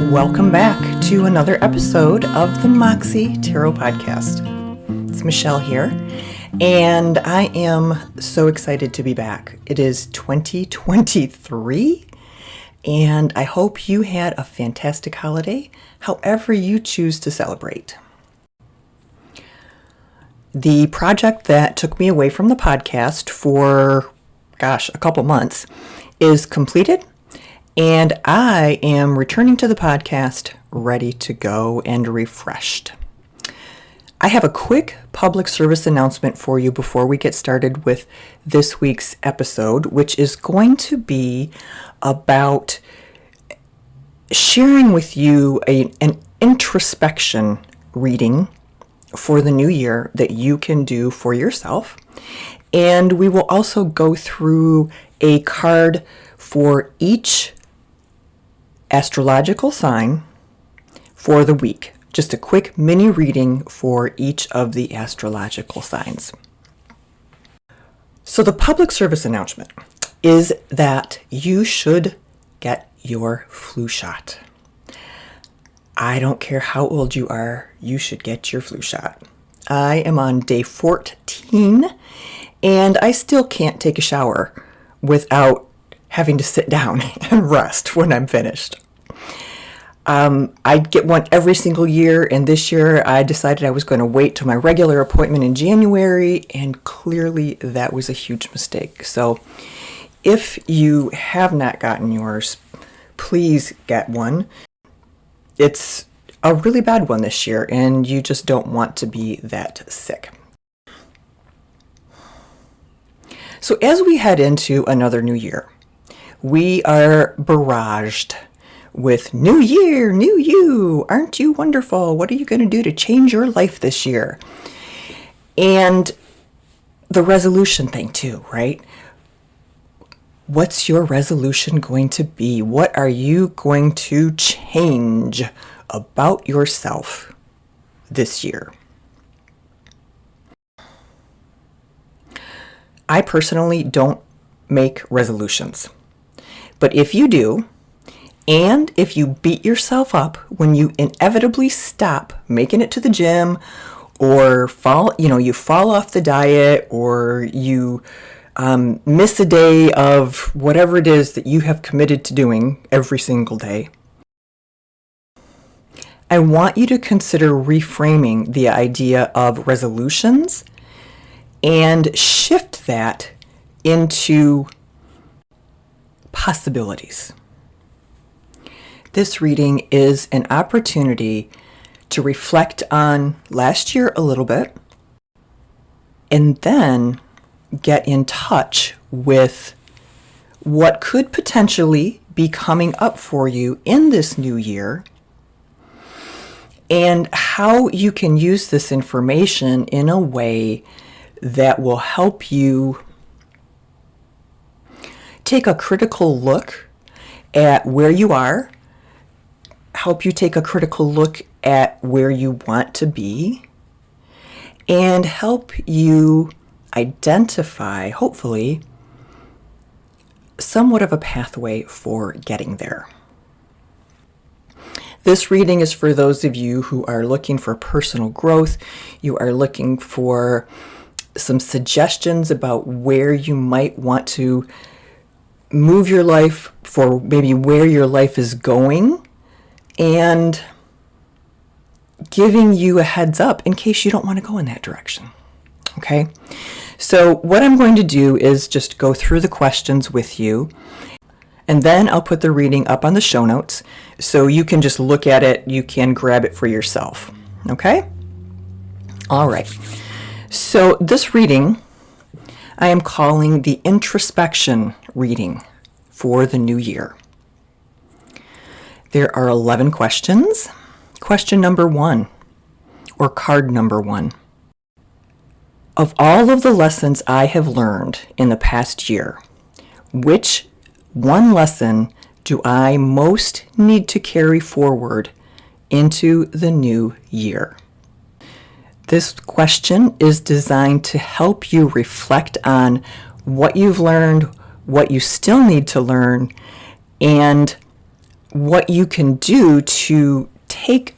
Welcome back to another episode of the Moxie Tarot Podcast. It's Michelle here, and I am so excited to be back. It is 2023, and I hope you had a fantastic holiday, however you choose to celebrate. The project that took me away from the podcast for, a couple months is completed. And I am returning to the podcast ready to go and refreshed. I have a quick public service announcement for you before we get started with this week's episode, which is going to be about sharing with you an introspection reading for the new year that you can do for yourself. And we will also go through a card for each astrological sign for the week. Just a quick mini reading for each of the astrological signs. So the public service announcement is that you should get your flu shot. I don't care how old you are, you should get your flu shot. I am on day 14 and I still can't take a shower without having to sit down and rest when I'm finished. I get one every single year, and this year I decided I was going to wait till my regular appointment in January, and clearly that was a huge mistake. So if you have not gotten yours, please get one. It's a really bad one this year, and you just don't want to be that sick. So as we head into another new year, we are barraged with new year, new you. Aren't you wonderful? What are you going to do to change your life this year? And the resolution thing too, right? What's your resolution going to be? What are you going to change about yourself this year? I personally don't make resolutions. But if you do, and if you beat yourself up when you inevitably stop making it to the gym, or you fall off the diet, or you miss a day of whatever it is that you have committed to doing every single day, I want you to consider reframing the idea of resolutions and shift that into possibilities. This reading is an opportunity to reflect on last year a little bit and then get in touch with what could potentially be coming up for you in this new year and how you can use this information in a way that will help you take a critical look at where you are, help you take a critical look at where you want to be, and help you identify, hopefully, somewhat of a pathway for getting there. This reading is for those of you who are looking for personal growth. You are looking for some suggestions about where you might want to move your life, for maybe where your life is going, and giving you a heads up in case you don't want to go in that direction. Okay? So what I'm going to do is just go through the questions with you, and then I'll put the reading up on the show notes so you can just look at it, you can grab it for yourself. Okay? All right. So this reading I am calling the Introspection Reading for the new year. There are 11 questions. Question number 1, or card number 1. Of all of the lessons I have learned in the past year, which one lesson do I most need to carry forward into the new year? This question is designed to help you reflect on what you've learned, what you still need to learn, and what you can do to take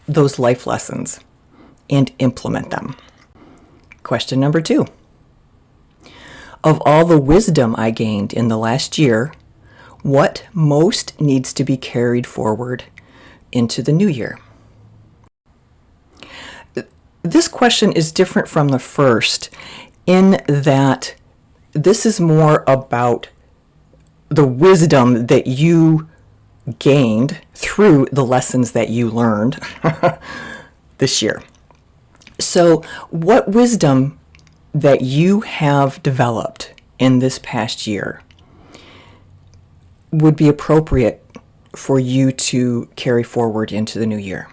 those life lessons and implement them. Question number 2. Of all the wisdom I gained in the last year, what most needs to be carried forward into the new year? This question is different from the first in that this is more about the wisdom that you gained through the lessons that you learned this year. So, what wisdom that you have developed in this past year would be appropriate for you to carry forward into the new year?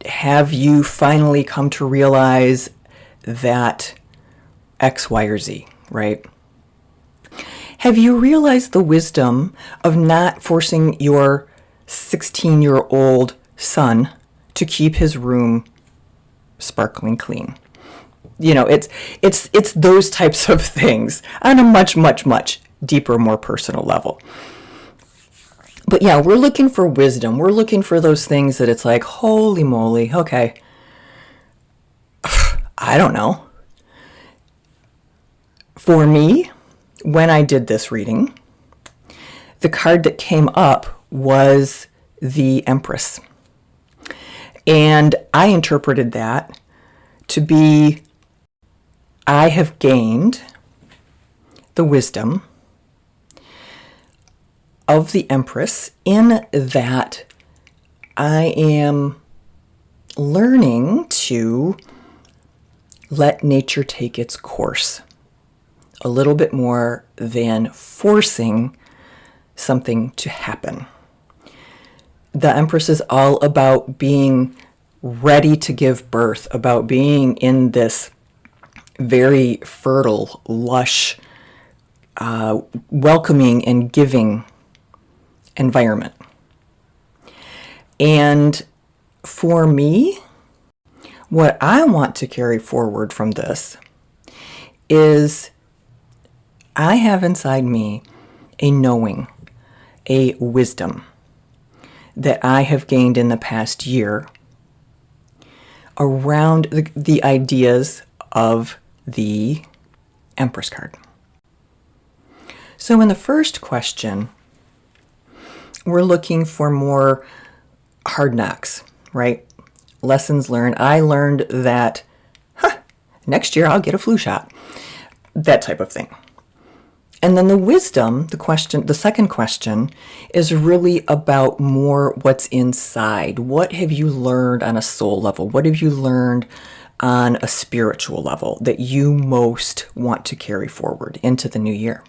Have you finally come to realize that X, Y, or Z, right? Have you realized the wisdom of not forcing your 16-year-old son to keep his room sparkling clean? It's those types of things on a much, much, much deeper, more personal level. But yeah, we're looking for wisdom. We're looking for those things that it's like, holy moly, okay, I don't know. For me, when I did this reading, the card that came up was the Empress. And I interpreted that to be, I have gained the wisdom of the Empress in that I am learning to let nature take its course a little bit more than forcing something to happen. The Empress is all about being ready to give birth, about being in this very fertile, lush, welcoming and giving environment. And for me, what I want to carry forward from this is I have inside me a knowing, a wisdom that I have gained in the past year around the ideas of the Empress card. So in the first question, we're looking for more hard knocks, right? Lessons learned. I learned that next year I'll get a flu shot. That type of thing. And then the wisdom, the second question, is really about more what's inside. What have you learned on a soul level? What have you learned on a spiritual level that you most want to carry forward into the new year?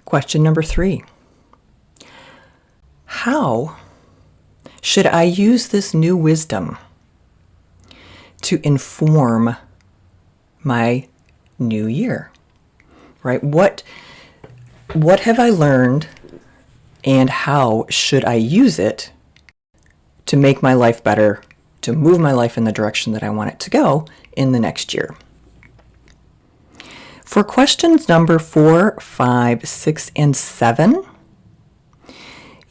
Question number 3. How should I use this new wisdom to inform my new year? Right? What have I learned and how should I use it to make my life better, to move my life in the direction that I want it to go in the next year? For questions number 4, 5, 6, and 7,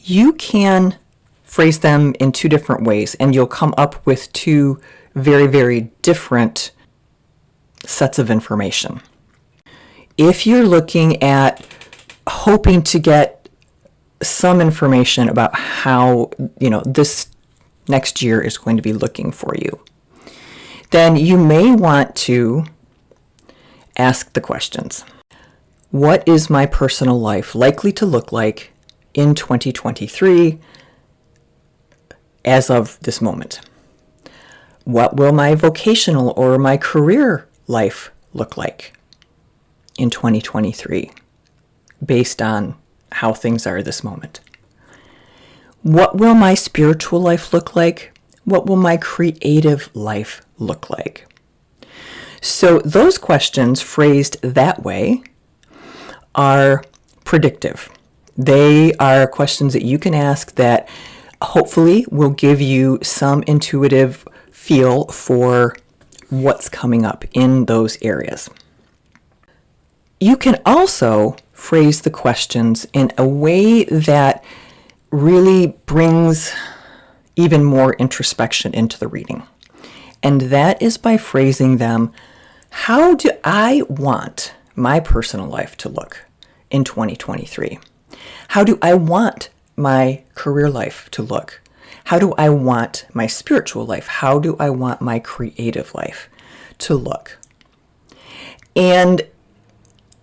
you can phrase them in 2 different ways, and you'll come up with 2 very, very different sets of information. If you're looking at hoping to get some information about how, this next year is going to be looking for you, then you may want to ask the questions. What is my personal life likely to look like in 2023 as of this moment? What will my vocational or my career life look like in 2023 based on how things are this moment? What will my spiritual life look like? What will my creative life look like? So those questions phrased that way are predictive. They are questions that you can ask that hopefully will give you some intuitive feel for what's coming up in those areas. You can also phrase the questions in a way that really brings even more introspection into the reading. And that is by phrasing them, how do I want my personal life to look in 2023? How do I want my career life to look? How do I want my spiritual life? How do I want my creative life to look? And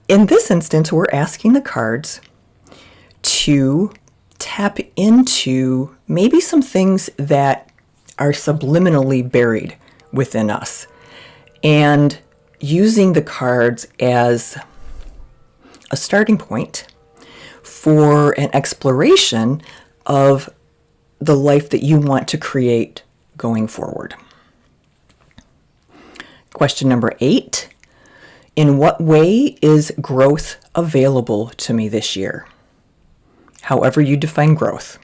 in this instance, we're asking the cards to tap into maybe some things that are subliminally buried within us, and using the cards as a starting point for an exploration of the life that you want to create going forward. Question number 8. In what way is growth available to me this year? However you define growth.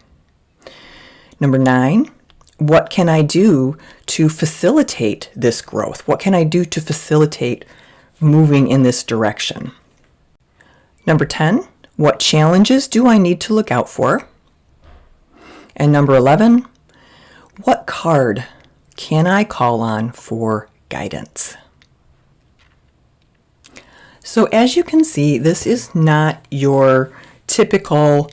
Number 9. What can I do to facilitate this growth? What can I do to facilitate moving in this direction? Number 10. What challenges do I need to look out for? And number 11, what card can I call on for guidance? So as you can see, this is not your typical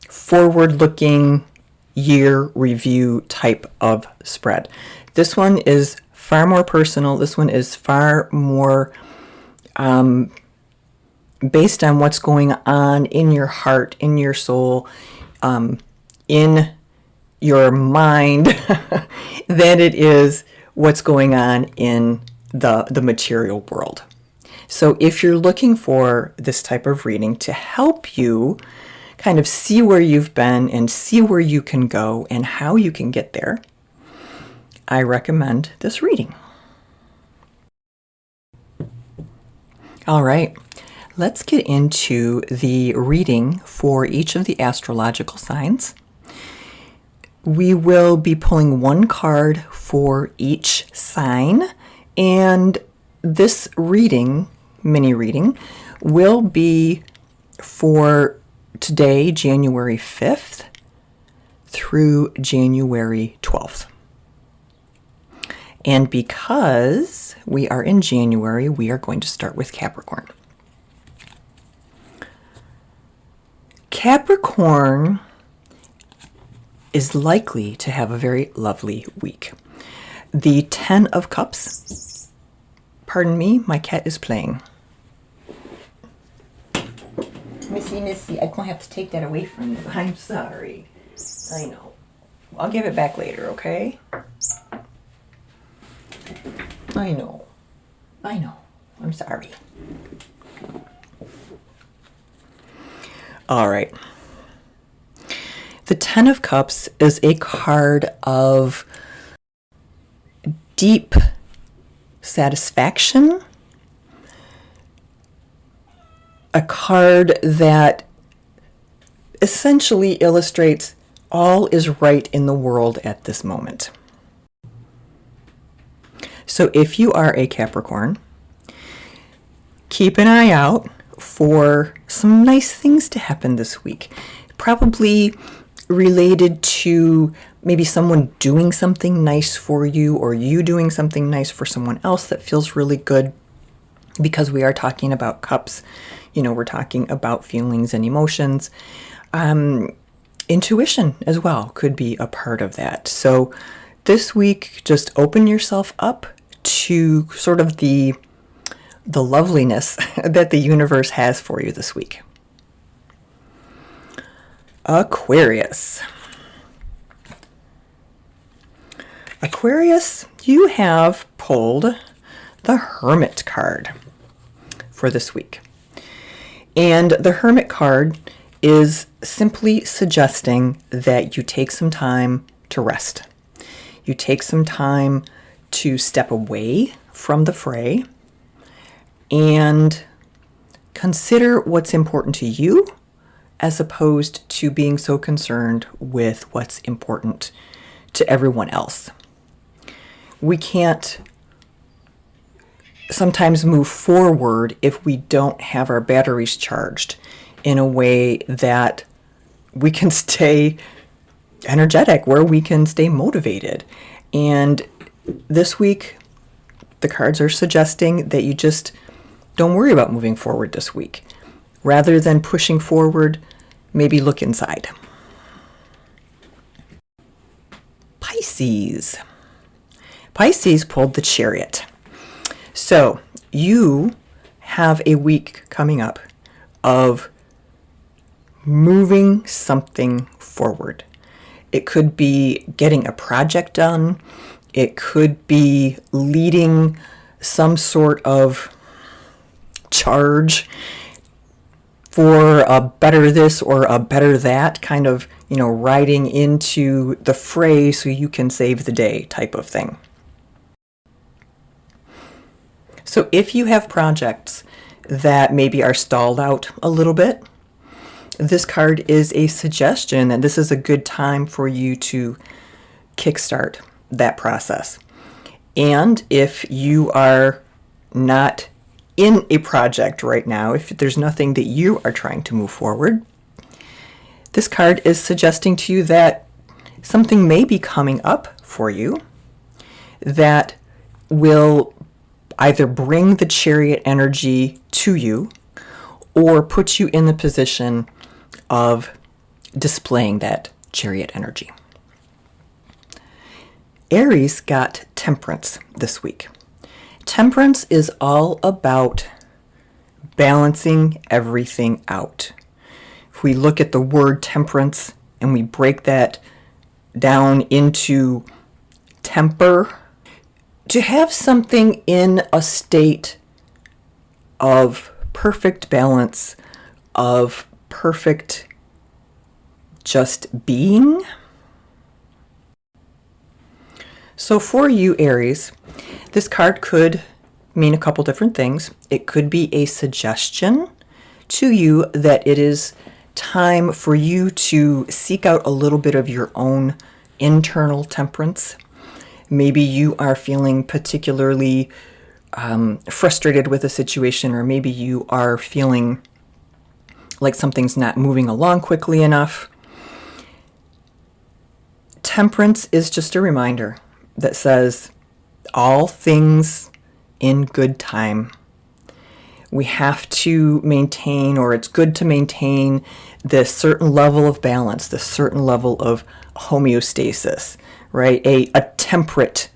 forward-looking year review type of spread. This one is far more personal. This one is far more based on what's going on in your heart, in your soul, in your mind than it is what's going on in the material world. So if you're looking for this type of reading to help you kind of see where you've been and see where you can go and how you can get there, I recommend this reading. All right, let's get into the reading for each of the astrological signs. We will be pulling one card for each sign, and this reading, mini reading, will be for today, January 5th through January 12th. And because we are in January, we are going to start with Capricorn. Capricorn is likely to have a very lovely week. The 10 of Cups, pardon me, my cat is playing. Missy, I'm going to have to take that away from you. I'm sorry. I know. I'll give it back later, okay? I know. I'm sorry. All right. The 10 of Cups is a card of deep satisfaction, a card that essentially illustrates all is right in the world at this moment. So if you are a Capricorn, keep an eye out for some nice things to happen this week. Probably related to maybe someone doing something nice for you, or you doing something nice for someone else that feels really good. Because we are talking about cups, we're talking about feelings and emotions. Intuition as well could be a part of that. So this week, just open yourself up to sort of the loveliness that the universe has for you this week. Aquarius. Aquarius, you have pulled the Hermit card for this week. And the Hermit card is simply suggesting that you take some time to rest. You take some time to step away from the fray and consider what's important to you, as opposed to being so concerned with what's important to everyone else. We can't sometimes move forward if we don't have our batteries charged in a way that we can stay energetic, where we can stay motivated. And this week, the cards are suggesting that you just don't worry about moving forward this week. Rather than pushing forward, maybe look inside. Pisces. Pisces pulled the Chariot. So you have a week coming up of moving something forward. It could be getting a project done. It could be leading some sort of charge for a better this or a better that, kind of, riding into the fray so you can save the day type of thing. So if you have projects that maybe are stalled out a little bit, this card is a suggestion that this is a good time for you to kickstart that process. And if you are not in a project right now, if there's nothing that you are trying to move forward, this card is suggesting to you that something may be coming up for you that will either bring the Chariot energy to you or put you in the position of displaying that Chariot energy. Aries got Temperance this week. Temperance is all about balancing everything out. If we look at the word temperance and we break that down into temper, to have something in a state of perfect balance, of perfect just being. So for you, Aries, this card could mean a couple different things. It could be a suggestion to you that it is time for you to seek out a little bit of your own internal temperance. Maybe you are feeling particularly frustrated with a situation, or maybe you are feeling like something's not moving along quickly enough. Temperance is just a reminder that says all things in good time. We have to maintain, or it's good to maintain, this certain level of balance, this certain level of homeostasis, right? A temperate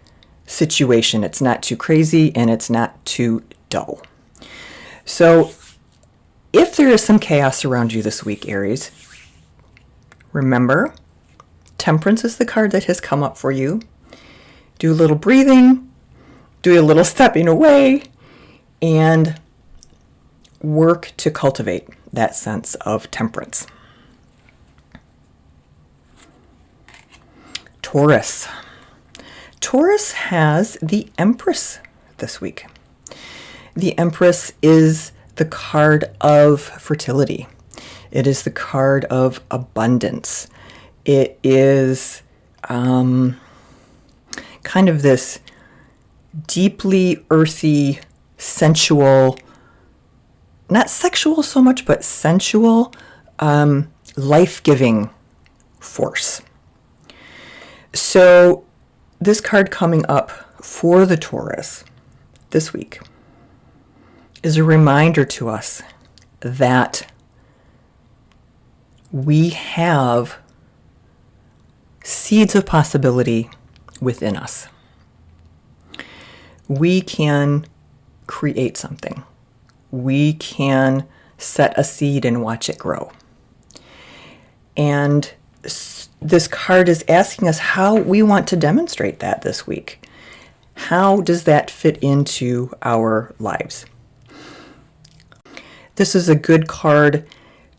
situation. It's not too crazy and it's not too dull. So if there is some chaos around you this week, Aries, remember, Temperance is the card that has come up for you. Do a little breathing, do a little stepping away, and work to cultivate that sense of temperance. Taurus. Taurus has the Empress this week. The Empress is the card of fertility. It is the card of abundance. It is kind of this deeply earthy, sensual, not sexual so much, but sensual, life-giving force. So this card coming up for the Taurus this week is a reminder to us that we have seeds of possibility within us. We can create something. We can set a seed and watch it grow. And this card is asking us how we want to demonstrate that this week. How does that fit into our lives? This is a good card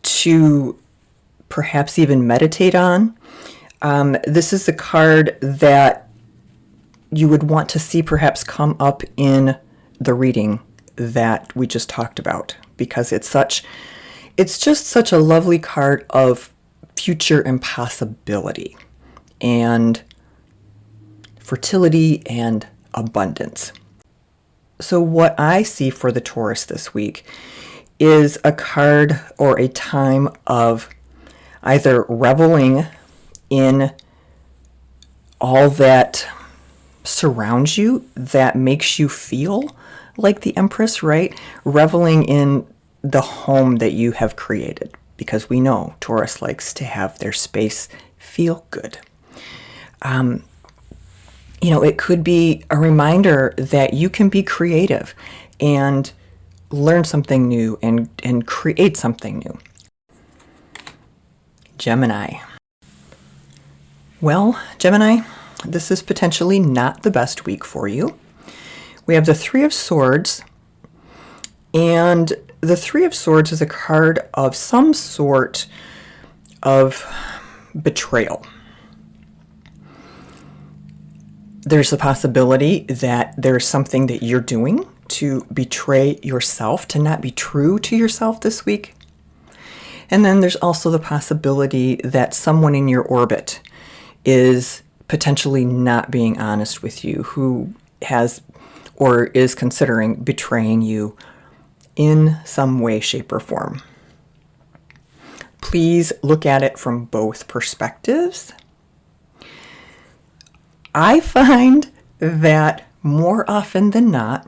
to perhaps even meditate on. This is the card that you would want to see perhaps come up in the reading that we just talked about, because it's just such a lovely card of future impossibility and fertility and abundance. So what I see for the Taurus this week is a card or a time of either reveling in all that surrounds you, that makes you feel like the Empress, right? Reveling in the home that you have created, because we know Taurus likes to have their space feel good. It could be a reminder that you can be creative and learn something new and create something new. Gemini. Well, Gemini, this is potentially not the best week for you. We have the Three of Swords, and the Three of Swords is a card of some sort of betrayal. There's the possibility that there's something that you're doing to betray yourself, to not be true to yourself this week. And then there's also the possibility that someone in your orbit is potentially not being honest with you, who has or is considering betraying you in some way, shape, or form. Please look at it from both perspectives. I find that more often than not,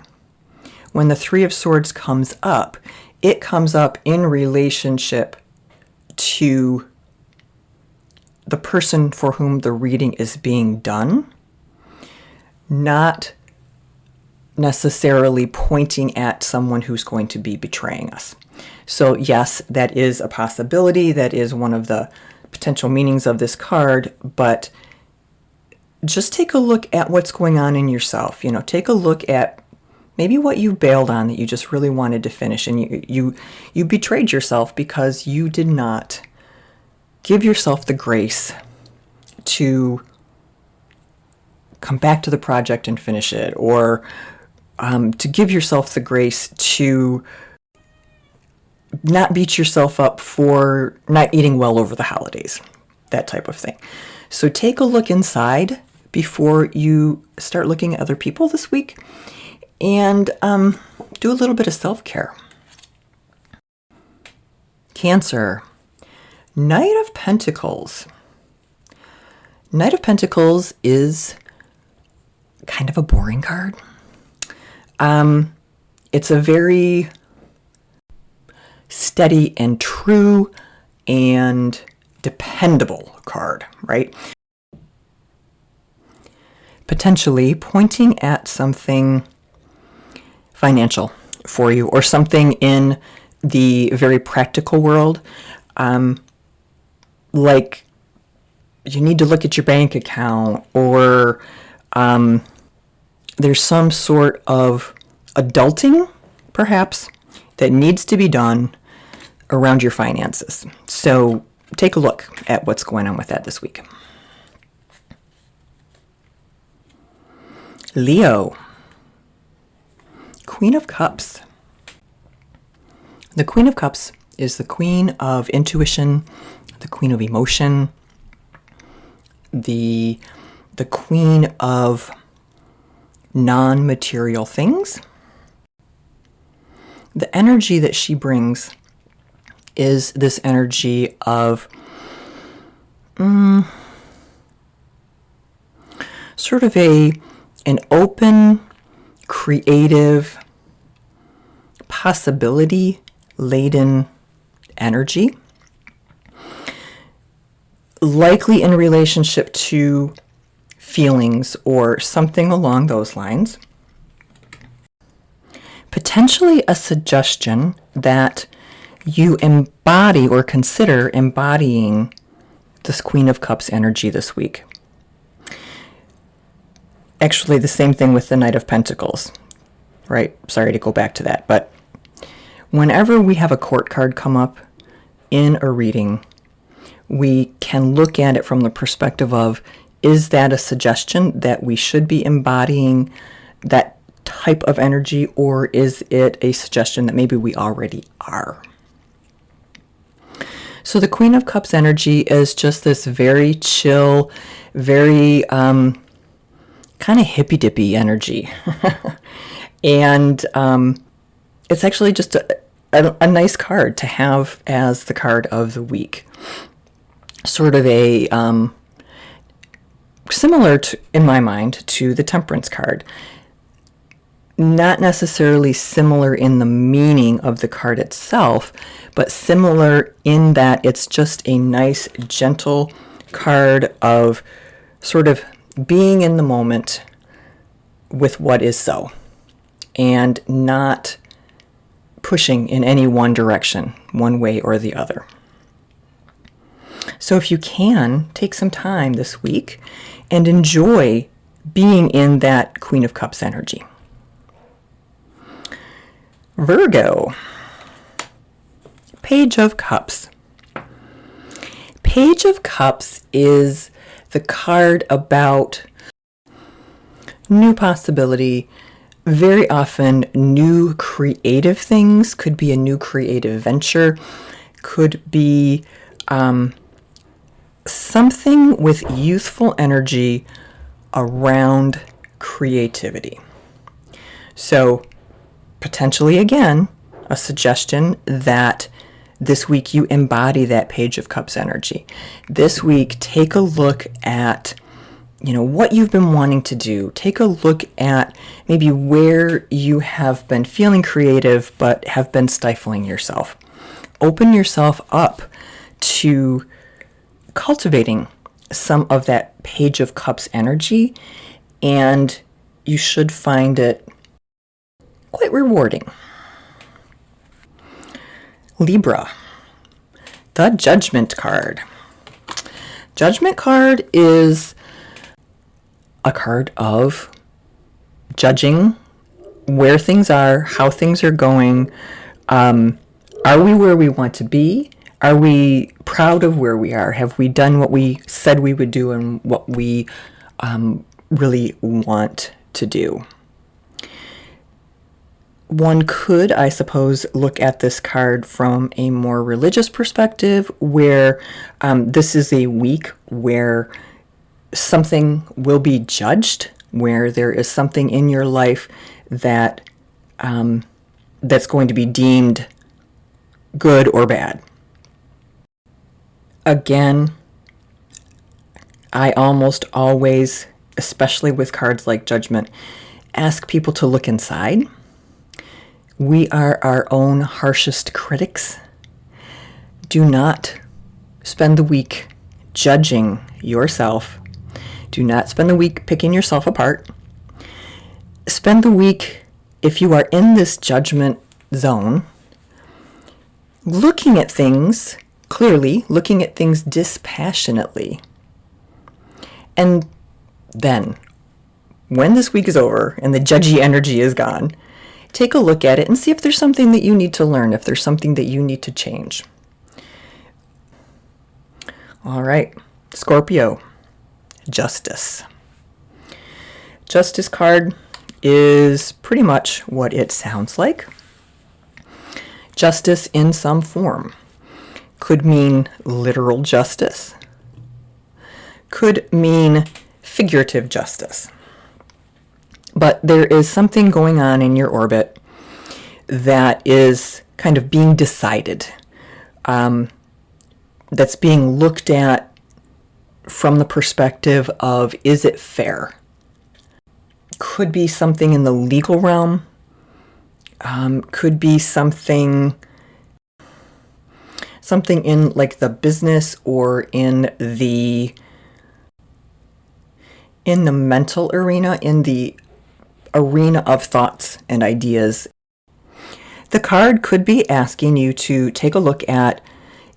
when the Three of Swords comes up, it comes up in relationship to the person for whom the reading is being done, not necessarily pointing at someone who's going to be betraying us. So yes, that is a possibility. That is one of the potential meanings of this card, but just take a look at what's going on in yourself. Take a look at maybe what you bailed on that you just really wanted to finish, and you betrayed yourself because you did not give yourself the grace to come back to the project and finish it, or to give yourself the grace to not beat yourself up for not eating well over the holidays, that type of thing. So take a look inside before you start looking at other people this week, and do a little bit of self-care. Cancer. Knight of Pentacles. Knight of Pentacles is kind of a boring card. It's a very steady and true and dependable card, right? Potentially pointing at something financial for you, or something in the very practical world. Like you need to look at your bank account, or there's some sort of adulting, perhaps, that needs to be done around your finances. So take a look at what's going on with that this week. Leo. Queen of Cups. The Queen of Cups is the queen of intuition, the queen of emotion, the queen of non-material things. The energy that she brings is this energy of sort of an open, creative, possibility-laden energy, likely in relationship to feelings or something along those lines. Potentially a suggestion that you embody or consider embodying this Queen of Cups energy this week. Actually, the same thing with the Knight of Pentacles, right? Sorry to go back to that, but whenever we have a court card come up in a reading, we can look at it from the perspective of, is that a suggestion that we should be embodying that type of energy, or is it a suggestion that maybe we already are? So the Queen of Cups energy is just this very chill, very kind of hippy-dippy energy. And it's actually just a nice card to have as the card of the week. Sort of a similar to, in my mind, to the Temperance card. Not necessarily similar in the meaning of the card itself, but similar in that it's just a nice, gentle card of sort of being in the moment with what is so, and not pushing in any one direction, one way or the other. So if you can, take some time this week and enjoy being in that Queen of Cups energy. Virgo, Page of Cups. Page of Cups is the card about new possibility, very often new creative things. Could be a new creative venture, could be something with youthful energy around creativity. So potentially, again, a suggestion that this week you embody that Page of Cups energy. This week, take a look at, what you've been wanting to do. Take a look at maybe where you have been feeling creative but have been stifling yourself. Open yourself up to cultivating some of that Page of Cups energy, and you should find it quite rewarding. Libra, the Judgment card. Judgment card is a card of judging where things are, how things are going. Are we where we want to be? Are we proud of where we are? Have we done what we said we would do and what we really want to do? One could, I suppose, look at this card from a more religious perspective, where this is a week where something will be judged, where there is something in your life that that's going to be deemed good or bad. Again, I almost always, especially with cards like Judgment, ask people to look inside. We are our own harshest critics. Do not spend the week judging yourself. Do not spend the week picking yourself apart. Spend the week, if you are in this judgment zone, looking at things clearly, looking at things dispassionately. And then, when this week is over and the judgy energy is gone, take a look at it and see if there's something that you need to learn, if there's something that you need to change. All right, Scorpio, Justice. Justice card is pretty much what it sounds like. Justice in some form. Could mean literal justice. Could mean figurative justice. But there is something going on in your orbit that is kind of being decided, that's being looked at from the perspective of, is it fair? Could be something in the legal realm, could be something in like the business or in the mental arena, in the arena of thoughts and ideas. The card could be asking you to take a look at,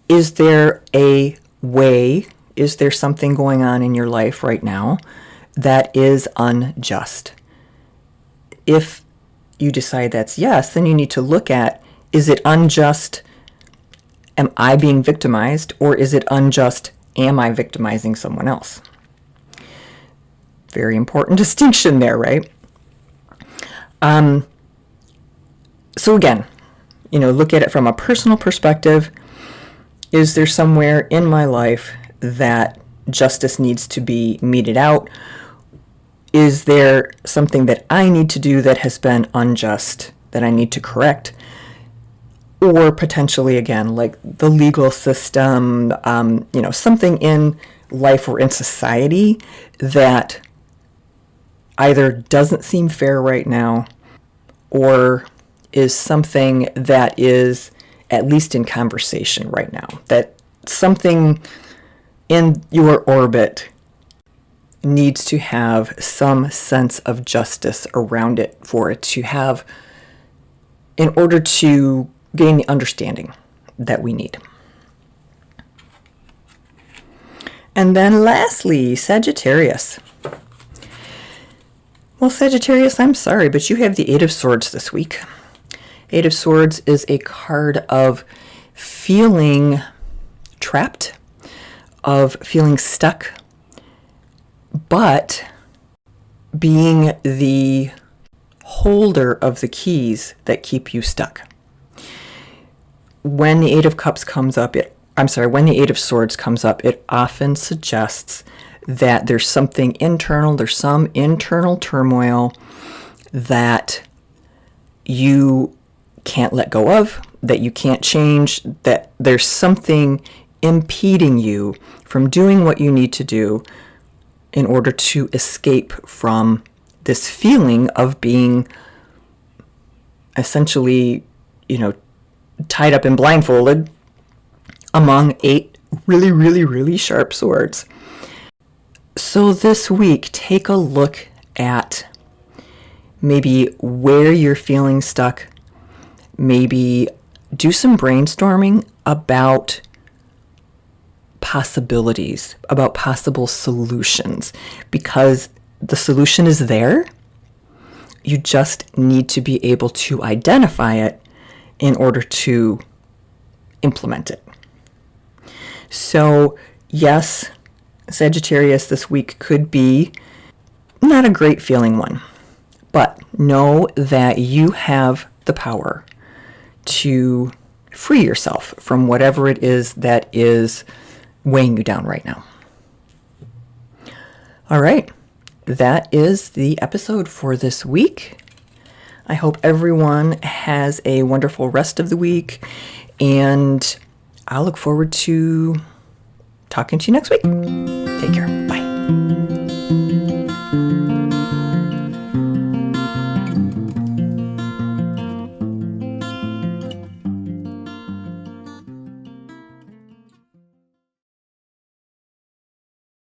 is there a way, is there something going on in your life right now that is unjust? If you decide that's yes, then you need to look at, is it unjust? Am I being victimized? Or is it unjust? Am I victimizing someone else? Very important distinction there, right? So again, look at it from a personal perspective. Is there somewhere in my life that justice needs to be meted out? Is there something that I need to do that has been unjust that I need to correct? Or potentially, again, like the legal system, something in life or in society that either doesn't seem fair right now or is something that is at least in conversation right now, that something in your orbit needs to have some sense of justice around it for it to have, in order to gain the understanding that we need. And then lastly, Sagittarius. Well, Sagittarius, I'm sorry, but you have the Eight of Swords this week. Eight of Swords is a card of feeling trapped, of feeling stuck, but being the holder of the keys that keep you stuck. When the Eight of Cups comes up, when the Eight of Swords comes up, it often suggests that there's something internal, there's some internal turmoil that you can't let go of, that you can't change, that there's something impeding you from doing what you need to do in order to escape from this feeling of being essentially, tied up and blindfolded among 8 really, really, really sharp swords. So this week, take a look at maybe where you're feeling stuck. Maybe do some brainstorming about possibilities, about possible solutions, because the solution is there. You just need to be able to identify it in order to implement it. So, yes, Sagittarius this week could be not a great feeling one, but know that you have the power to free yourself from whatever it is that is weighing you down right now. All right, that is the episode for this week. I hope everyone has a wonderful rest of the week, and I'll look forward to talking to you next week. Take care. Bye.